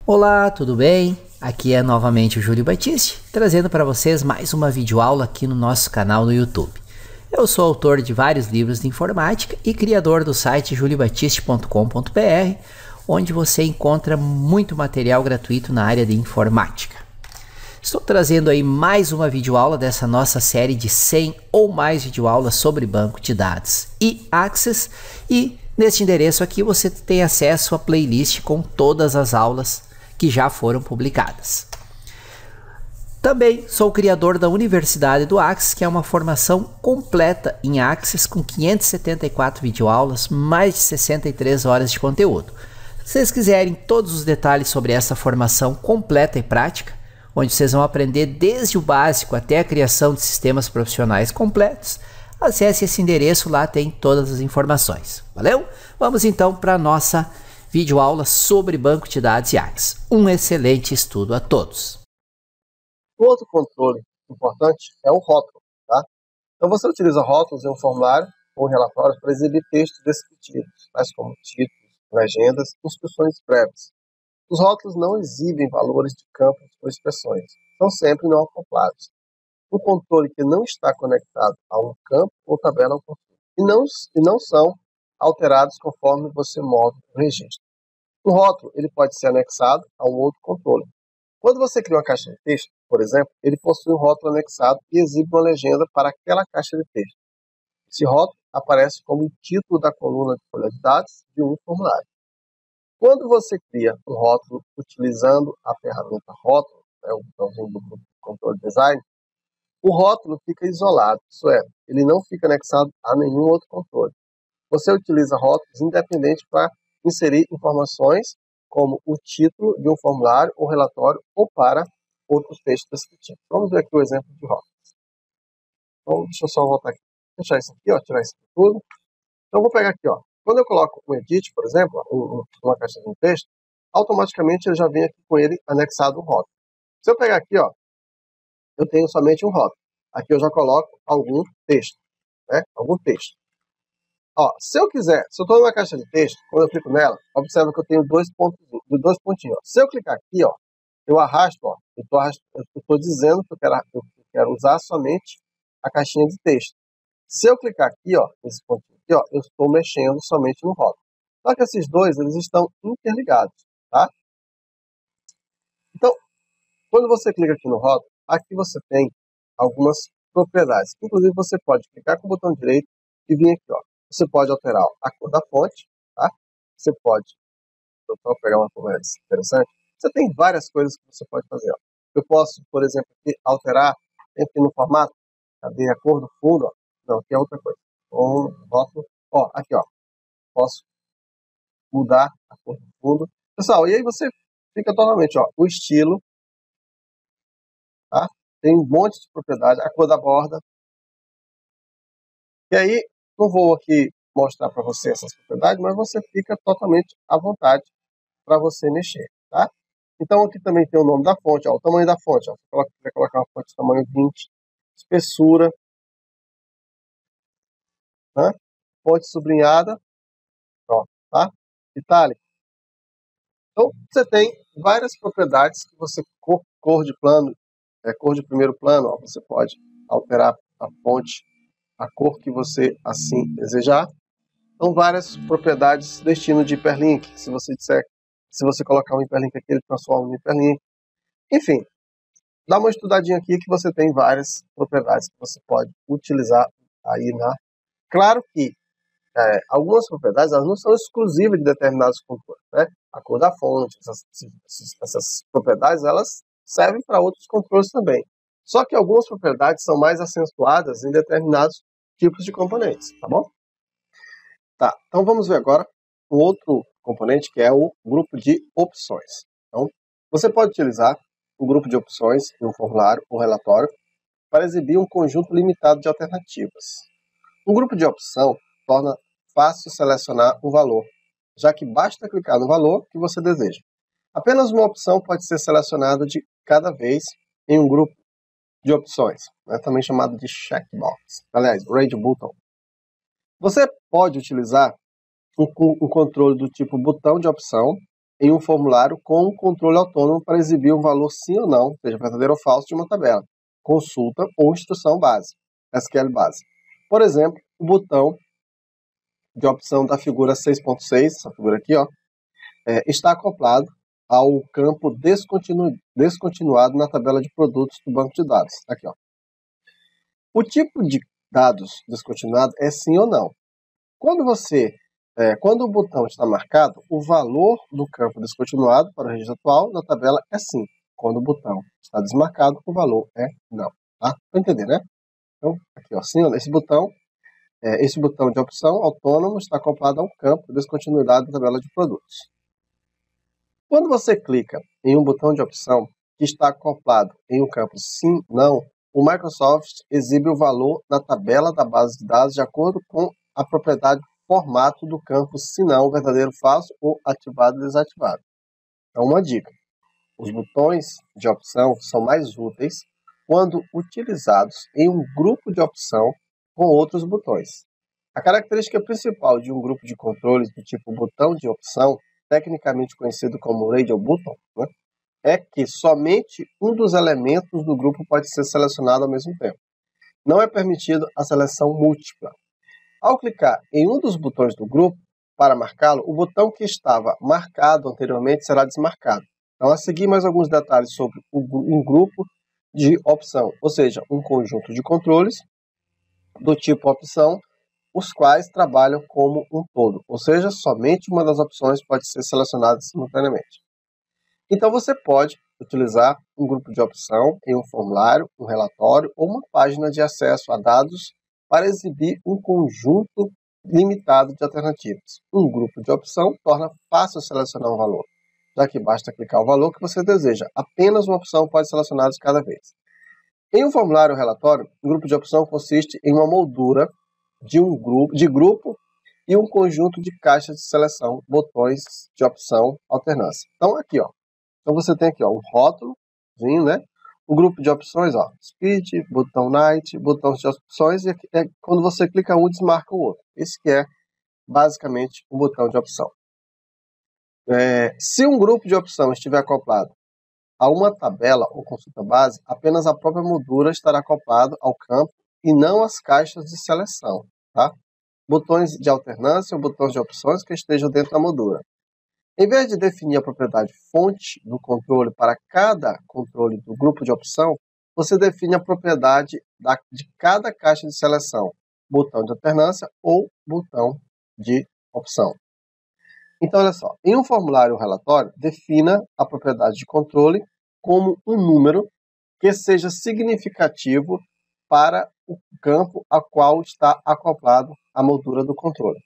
Olá, tudo bem? Aqui é novamente o Júlio Batiste, trazendo para vocês mais uma videoaula aqui no nosso canal no YouTube. Eu sou autor de vários livros de informática e criador do site juliobatiste.com.br, onde você encontra muito material gratuito na área de informática. Estou trazendo aí mais uma videoaula dessa nossa série de 100 ou mais videoaulas sobre banco de dados e Access, e neste endereço aqui você tem acesso à playlist com todas as aulas que já foram publicadas. Também sou o criador da Universidade do Access, que é uma formação completa em Access com 574 videoaulas, mais de 63 horas de conteúdo. Se vocês quiserem todos os detalhes sobre essa formação completa e prática, onde vocês vão aprender desde o básico até a criação de sistemas profissionais completos, acesse esse endereço, lá tem todas as informações. Valeu? Vamos então para a nossa videoaula sobre banco de dados e Access. Um excelente estudo a todos. Um outro controle importante é o rótulo, tá? Então você utiliza rótulos em um formulário ou relatório para exibir textos descritivos, tais como títulos, legendas, instruções prévias. Os rótulos não exibem valores de campos ou expressões, são sempre não acoplados. Um controle que não está conectado a um campo ou tabela é um controle, e não são alterados conforme você move o registro. O rótulo ele pode ser anexado a um outro controle. Quando você cria uma caixa de texto, por exemplo, ele possui um rótulo anexado e exibe uma legenda para aquela caixa de texto. Esse rótulo aparece como o título da coluna de folha de dados de um formulário. Quando você cria um rótulo utilizando a ferramenta rótulo, o botãozinho do grupo de controle design, o rótulo fica isolado, isso é, ele não fica anexado a nenhum outro controle. Você utiliza rótulos independentes para inserir informações como o título de um formulário ou relatório ou para outros textos descritivos. Vamos ver aqui o exemplo de rótulos. Então, deixa eu só voltar aqui. Fechar isso aqui, ó, tirar isso aqui tudo. Então, eu vou pegar aqui, ó. Quando eu coloco um edit, por exemplo, uma caixa de texto, automaticamente ele já vem aqui com ele anexado um rótulo. Se eu pegar aqui, ó, eu tenho somente um rótulo. Aqui eu já coloco algum texto, né? Algum texto. Ó, se eu estou numa caixa de texto, quando eu clico nela, observa que eu tenho dois pontinhos. Ó. Se eu clicar aqui, ó, eu arrasto, ó, eu estou dizendo que eu quero usar somente a caixinha de texto. Se eu clicar aqui, ó, nesse pontinho aqui, ó, eu estou mexendo somente no rótulo. Só que esses dois, eles estão interligados, tá? Então, quando você clica aqui no rótulo, aqui você tem algumas propriedades. Inclusive, você pode clicar com o botão direito e vir aqui, ó. Você pode alterar a cor da fonte, tá? Você pode, vou pegar uma cor mais interessante. Você tem várias coisas que você pode fazer, ó. Eu posso, por exemplo, alterar aqui no formato, cadê a cor do fundo, ó. Não, aqui é outra coisa. Rótulo, ó, aqui, ó. Posso mudar a cor do fundo. Pessoal, e aí você fica totalmente, ó, o estilo, tá? Tem um monte de propriedade, a cor da borda. E aí, não vou aqui mostrar para você essas propriedades, mas você fica totalmente à vontade para você mexer, tá? Então aqui também tem o nome da fonte, ó, o tamanho da fonte, ó. Você quer colocar uma fonte de tamanho 20, espessura, né? Fonte sublinhada, ó, tá? Itálico. Então você tem várias propriedades que você, cor de plano, cor de primeiro plano, ó, você pode alterar a fonte, a cor que você assim desejar. Então, várias propriedades, destino de hiperlink. Se você colocar um hiperlink aqui, ele transforma em hiperlink. Enfim, dá uma estudadinha aqui que você tem várias propriedades que você pode utilizar aí na... Claro que algumas propriedades elas não são exclusivas de determinados controles, né? A cor da fonte, essas propriedades, elas servem para outros controles também. Só que algumas propriedades são mais acentuadas em determinados tipos de componentes, tá bom? Tá, então vamos ver agora o outro componente, que é o grupo de opções. Então, você pode utilizar o grupo de opções em um formulário ou relatório para exibir um conjunto limitado de alternativas. Um grupo de opção torna fácil selecionar um valor, já que basta clicar no valor que você deseja. Apenas uma opção pode ser selecionada de cada vez em um grupo de opções, né, também chamado de checkbox. Aliás, range button. Você pode utilizar um controle do tipo botão de opção em um formulário com um controle autônomo para exibir um valor sim ou não, seja verdadeiro ou falso, de uma tabela, consulta ou instrução base, SQL base. Por exemplo, o botão de opção da figura 6.6, essa figura aqui, ó, está acoplado ao campo descontinuado na tabela de produtos do banco de dados. Aqui, ó. O tipo de dados descontinuado é sim ou não. Quando o botão está marcado, o valor do campo descontinuado para o registro atual na tabela é sim. Quando o botão está desmarcado, o valor é não. Tá? Para entender, né? Então, aqui, ó, sim, esse botão de opção autônomo está acoplado ao campo de descontinuidade da tabela de produtos. Quando você clica em um botão de opção que está acoplado em um campo sim, não, o Microsoft exibe o valor na tabela da base de dados de acordo com a propriedade formato do campo sim, não, verdadeiro, falso ou ativado, desativado. Então, uma dica. Os botões de opção são mais úteis quando utilizados em um grupo de opção com outros botões. A característica principal de um grupo de controles do tipo botão de opção, tecnicamente conhecido como Radio Button, né, é que somente um dos elementos do grupo pode ser selecionado ao mesmo tempo. Não é permitido a seleção múltipla. Ao clicar em um dos botões do grupo, para marcá-lo, o botão que estava marcado anteriormente será desmarcado. Então, a seguir, mais alguns detalhes sobre um grupo de opção, ou seja, um conjunto de controles do tipo opção, os quais trabalham como um todo, ou seja, somente uma das opções pode ser selecionada simultaneamente. Então, você pode utilizar um grupo de opção em um formulário, um relatório ou uma página de acesso a dados para exibir um conjunto limitado de alternativas. Um grupo de opção torna fácil selecionar um valor, já que basta clicar o valor que você deseja. Apenas uma opção pode ser selecionada de cada vez. Em um formulário ou relatório, um grupo de opção consiste em uma moldura de grupo e um conjunto de caixas de seleção, botões de opção, alternância. Então, aqui, ó. Então, você tem aqui, ó, um rótulozinho, né? Um grupo de opções, ó, Speed, botão Night, botões de opções, e aqui, quando você clica um, desmarca o outro. Esse que é, basicamente, o botão de opção. Se um grupo de opção estiver acoplado a uma tabela ou consulta base, apenas a própria moldura estará acoplado ao campo e não as caixas de seleção, tá? Botões de alternância ou botões de opções que estejam dentro da moldura. Em vez de definir a propriedade fonte do controle para cada controle do grupo de opção, você define a propriedade de cada caixa de seleção, botão de alternância ou botão de opção. Então, olha só, em um formulário ou relatório, defina a propriedade de controle como um número que seja significativo para o campo a qual está acoplado a moldura do controle.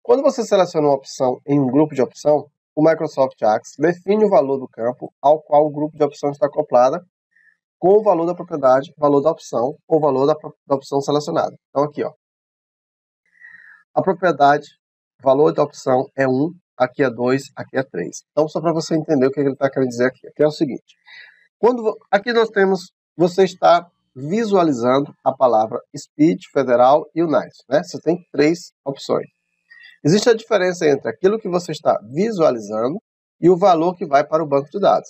Quando você seleciona uma opção em um grupo de opção, o Microsoft Access define o valor do campo ao qual o grupo de opção está acoplada com o valor da propriedade, valor da opção ou valor da opção selecionada. Então, aqui, ó, a propriedade, valor da opção é 1, aqui é 2, aqui é 3. Então, só para você entender o que ele está querendo dizer aqui. Aqui é o seguinte, aqui nós temos, você está visualizando a palavra Speed, Federal e United, né? Você tem 3 opções. Existe a diferença entre aquilo que você está visualizando e o valor que vai para o banco de dados.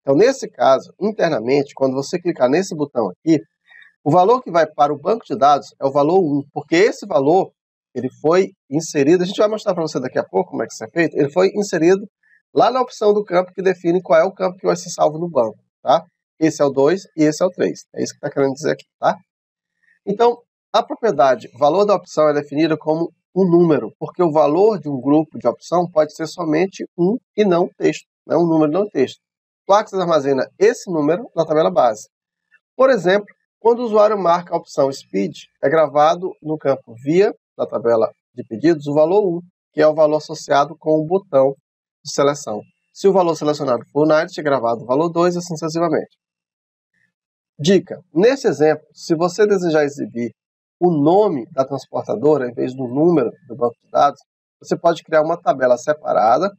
Então, nesse caso, internamente, quando você clicar nesse botão aqui, o valor que vai para o banco de dados é o valor 1, porque esse valor ele foi inserido, a gente vai mostrar para você daqui a pouco como é que isso é feito, ele foi inserido lá na opção do campo que define qual é o campo que vai ser salvo no banco, tá? Esse é o 2 e esse é o 3. É isso que está querendo dizer aqui, tá? Então, a propriedade valor da opção é definida como um número, porque o valor de um grupo de opção pode ser somente um e não texto, né? Um número não texto. O Access armazena esse número na tabela base. Por exemplo, quando o usuário marca a opção Speed, é gravado no campo via, na tabela de pedidos, o valor 1, que é o valor associado com o botão de seleção. Se o valor selecionado for Night, é gravado o valor 2 e assim sucessivamente. Dica, nesse exemplo, se você desejar exibir o nome da transportadora em vez do número do banco de dados, você pode criar uma tabela separada,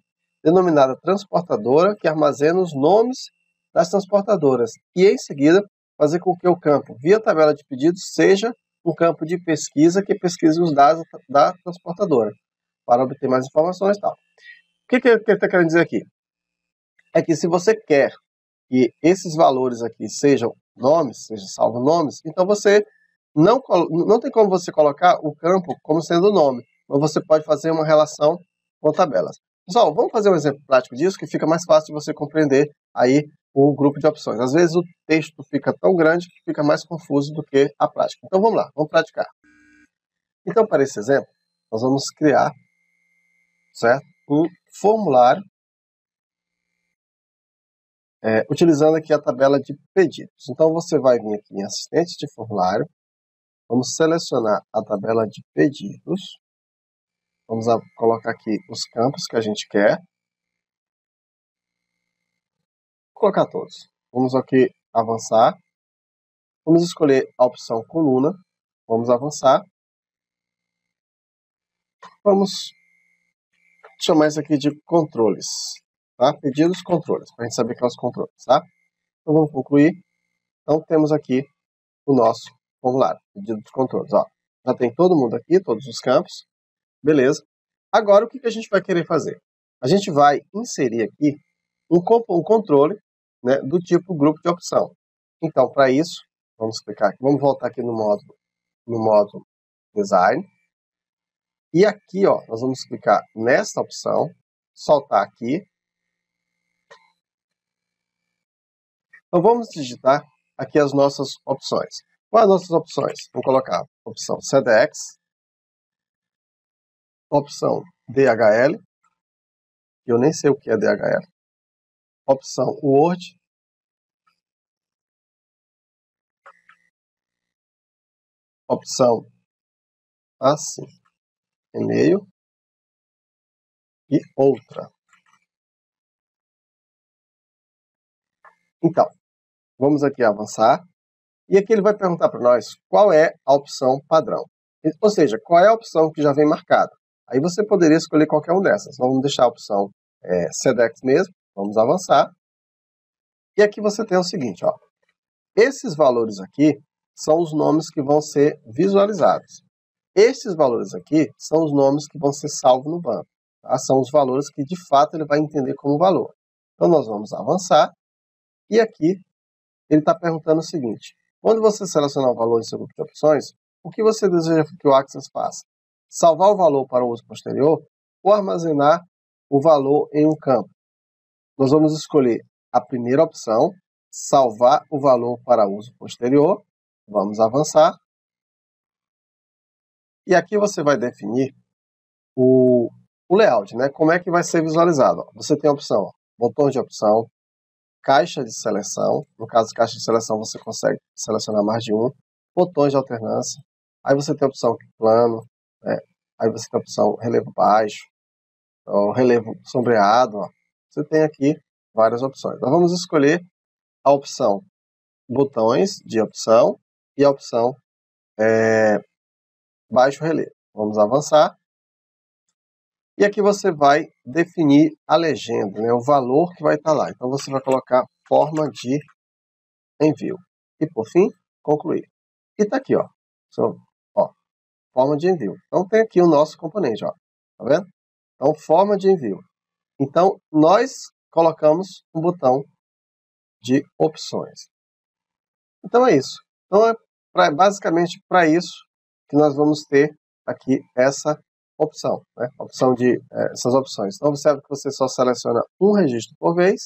denominada transportadora, que armazena os nomes das transportadoras e, em seguida, fazer com que o campo via tabela de pedidos seja um campo de pesquisa que pesquise os dados da transportadora, para obter mais informações e tal. O que ele está querendo dizer aqui? é que se você quer que esses valores aqui sejam nomes, sejam salvo nomes, então você não tem como você colocar o campo como sendo nome, mas você pode fazer uma relação com tabelas. Pessoal, vamos fazer um exemplo prático disso que fica mais fácil de você compreender aí o grupo de opções. Às vezes o texto fica tão grande que fica mais confuso do que a prática. Então vamos lá, vamos praticar. Então, para esse exemplo, nós vamos criar, certo, um formulário utilizando aqui a tabela de pedidos. Então você vai vir aqui em assistente de formulário, vamos selecionar a tabela de pedidos, vamos colocar aqui os campos que a gente quer, vou colocar todos. Vamos aqui avançar, vamos escolher a opção coluna, vamos avançar, vamos chamar isso aqui de controles. Tá? Pedidos, controles, para a gente saber que é os controles, tá? Então vamos concluir. Então temos aqui o nosso formulário, pedidos, controles, ó. Já tem todo mundo aqui, todos os campos, beleza. Agora o que a gente vai querer fazer? A gente vai inserir aqui um controle, né, do tipo grupo de opção. Então para isso, vamos clicar aqui, vamos voltar aqui no modo design. E aqui, ó, nós vamos clicar nesta opção, soltar aqui. Então vamos digitar aqui as nossas opções. Quais as nossas opções? Vamos colocar opção CDX, opção DHL, que eu nem sei o que é DHL, opção Word, opção assim, e-mail e outra. Então, vamos aqui avançar. E aqui ele vai perguntar para nós qual é a opção padrão. Ou seja, qual é a opção que já vem marcada. Aí você poderia escolher qualquer uma dessas. Vamos deixar a opção CDX mesmo. Vamos avançar. E aqui você tem o seguinte, ó. Esses valores aqui são os nomes que vão ser visualizados. Esses valores aqui são os nomes que vão ser salvos no banco. Tá? São os valores que de fato ele vai entender como valor. Então nós vamos avançar. E aqui ele está perguntando o seguinte. Quando você selecionar o valor em seu grupo de opções, o que você deseja que o Access faça? Salvar o valor para o uso posterior ou armazenar o valor em um campo? Nós vamos escolher a primeira opção, salvar o valor para uso posterior. Vamos avançar. E aqui você vai definir o layout, né? Como é que vai ser visualizado? Você tem a opção, botão de opção, caixa de seleção, no caso caixa de seleção você consegue selecionar mais de um, botões de alternância, aí você tem a opção plano, aí você tem a opção relevo baixo, ou relevo sombreado, ó. Você tem aqui várias opções. Nós vamos escolher a opção botões de opção e a opção baixo relevo. Vamos avançar. E aqui você vai definir a legenda, né, o valor que vai estar lá. Então você vai colocar forma de envio. E por fim, concluir. E está aqui, ó, forma de envio. Então tem aqui o nosso componente, ó. Tá vendo? Então, forma de envio. Então, nós colocamos um botão de opções. Então é isso. Então é basicamente para isso que nós vamos ter aqui essa opção, né? Opção de essas opções. Então observe que você só seleciona um registro por vez.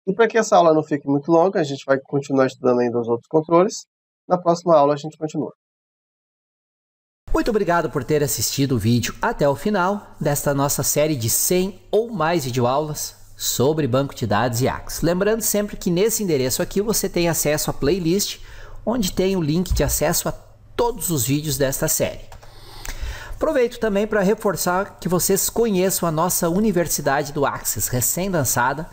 E para que essa aula não fique muito longa, a gente vai continuar estudando ainda os outros controles. Na próxima aula a gente continua. Muito obrigado por ter assistido o vídeo até o final desta nossa série de 100 ou mais videoaulas sobre banco de dados e Access. Lembrando sempre que nesse endereço aqui você tem acesso à playlist, onde tem o link de acesso a todos os vídeos desta série. Aproveito também para reforçar que vocês conheçam a nossa Universidade do Access, recém-lançada,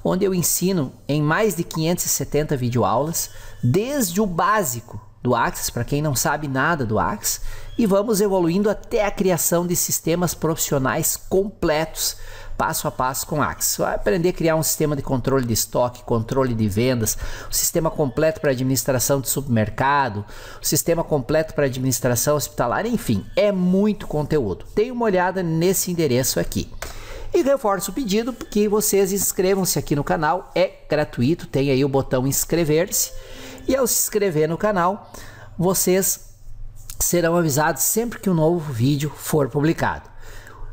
onde eu ensino em mais de 570 videoaulas, desde o básico do Access, para quem não sabe nada do Access, e vamos evoluindo até a criação de sistemas profissionais completos, passo a passo com Access. Vai aprender a criar um sistema de controle de estoque, controle de vendas, um sistema completo para administração de supermercado, um sistema completo para administração hospitalar, enfim, é muito conteúdo. Dê uma olhada nesse endereço aqui. E reforço o pedido que vocês inscrevam-se aqui no canal, é gratuito, tem aí o botão inscrever-se. E ao se inscrever no canal, vocês serão avisados sempre que um novo vídeo for publicado.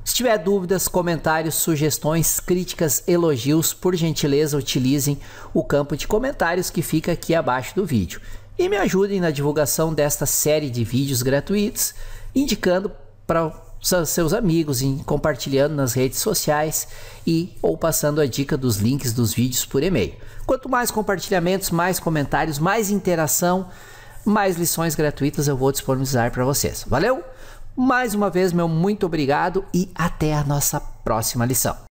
Se tiver dúvidas, comentários, sugestões, críticas, elogios, por gentileza utilizem o campo de comentários que fica aqui abaixo do vídeo. E me ajudem na divulgação desta série de vídeos gratuitos, indicando para seus amigos, compartilhando nas redes sociais ou passando a dica dos links dos vídeos por e-mail. Quanto mais compartilhamentos, mais comentários, mais interação, mais lições gratuitas eu vou disponibilizar para vocês. Valeu? Mais uma vez, meu muito obrigado e até a nossa próxima lição.